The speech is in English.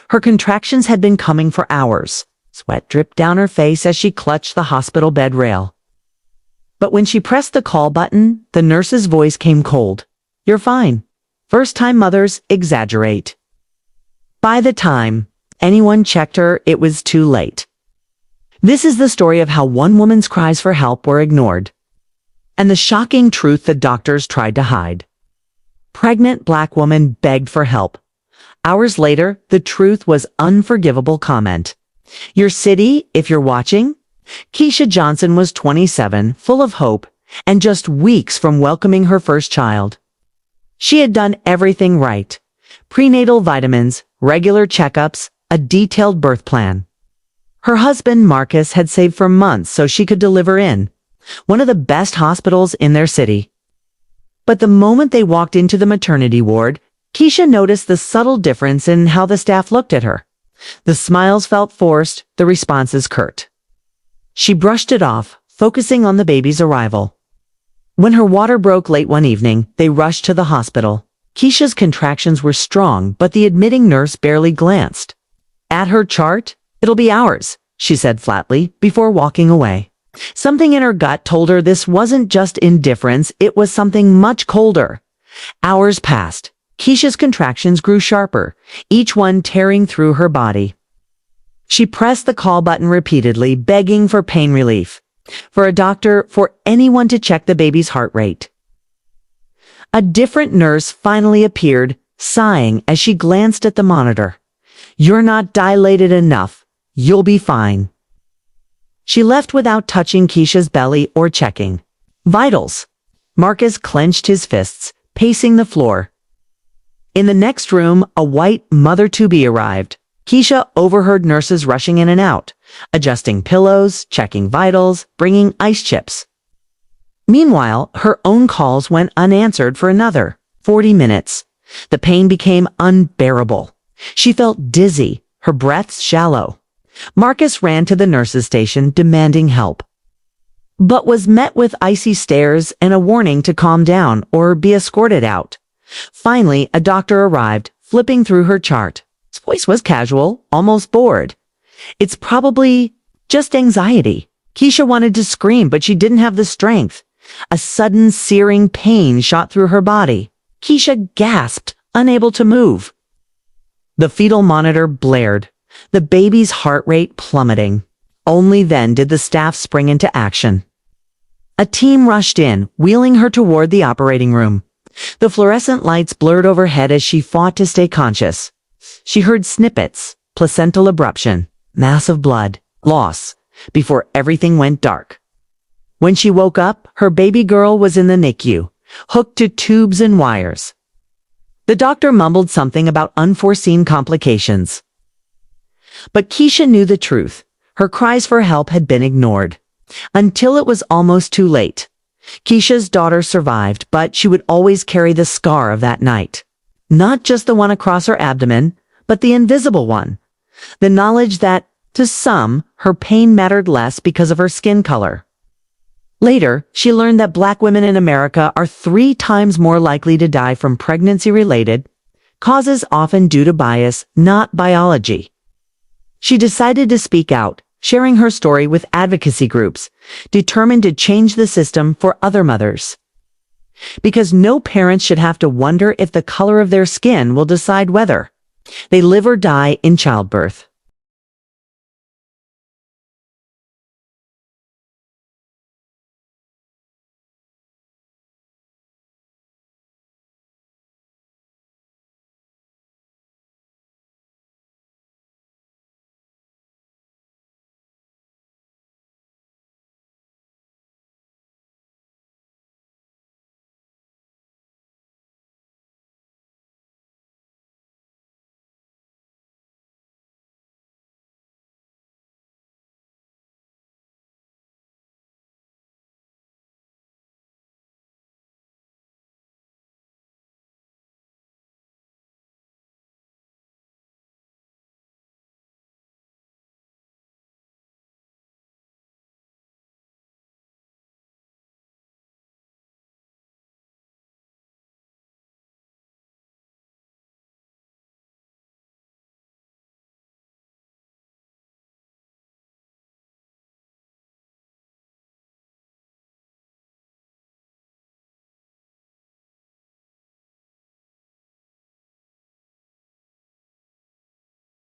Her contractions had been coming for hours. Sweat dripped down her face as she clutched the hospital bed rail. But when she pressed the call button, the nurse's voice came cold. "You're fine. First-time mothers exaggerate." By the time anyone checked her, it was too late. This is the story of how one woman's cries for help were ignored, and the shocking truth the doctors tried to hide. Pregnant Black woman begged for help. Hours later, the truth was unforgivable comment. Your city, if you're watching? Keisha Johnson was 27, full of hope, and just weeks from welcoming her first child. She had done everything right. Prenatal vitamins, regular checkups, a detailed birth plan. Her husband, Marcus, had saved for months so she could deliver in one of the best hospitals in their city. But the moment they walked into the maternity ward, Keisha noticed the subtle difference in how the staff looked at her. The smiles felt forced, the responses curt. She brushed it off, focusing on the baby's arrival. When her water broke late one evening, they rushed to the hospital. Keisha's contractions were strong, but the admitting nurse barely glanced at her chart. "It'll be hours," she said flatly, before walking away. Something in her gut told her this wasn't just indifference, it was something much colder. Hours passed. Keisha's contractions grew sharper, each one tearing through her body. She pressed the call button repeatedly, begging for pain relief, for a doctor, for anyone to check the baby's heart rate. A different nurse finally appeared, sighing as she glanced at the monitor. "You're not dilated enough. You'll be fine." She left without touching Keisha's belly or checking vitals. Marcus clenched his fists, pacing the floor. In the next room, a white mother-to-be arrived. Keisha overheard nurses rushing in and out, adjusting pillows, checking vitals, bringing ice chips. Meanwhile, her own calls went unanswered for another 40 minutes. The pain became unbearable. She felt dizzy, her breaths shallow. Marcus ran to the nurse's station, demanding help, but was met with icy stares and a warning to calm down or be escorted out. Finally, a doctor arrived, flipping through her chart. His voice was casual, almost bored. "It's probably just anxiety." Keisha wanted to scream, but she didn't have the strength. A sudden searing pain shot through her body. Keisha gasped, unable to move. The fetal monitor blared, the baby's heart rate plummeting. Only then did the staff spring into action. A team rushed in, wheeling her toward the operating room. The fluorescent lights blurred overhead as she fought to stay conscious. She heard snippets, placental abruption, mass of blood, loss, before everything went dark. When she woke up, her baby girl was in the NICU, hooked to tubes and wires. The doctor mumbled something about unforeseen complications. But Keisha knew the truth. Her cries for help had been ignored. Until it was almost too late. Keisha's daughter survived, but she would always carry the scar of that night. Not just the one across her abdomen, but the invisible one. The knowledge that, to some, her pain mattered less because of her skin color. Later, she learned that Black women in America are 3 times more likely to die from pregnancy-related causes, often due to bias, not biology. She decided to speak out, sharing her story with advocacy groups, determined to change the system for other mothers. Because no parents should have to wonder if the color of their skin will decide whether they live or die in childbirth.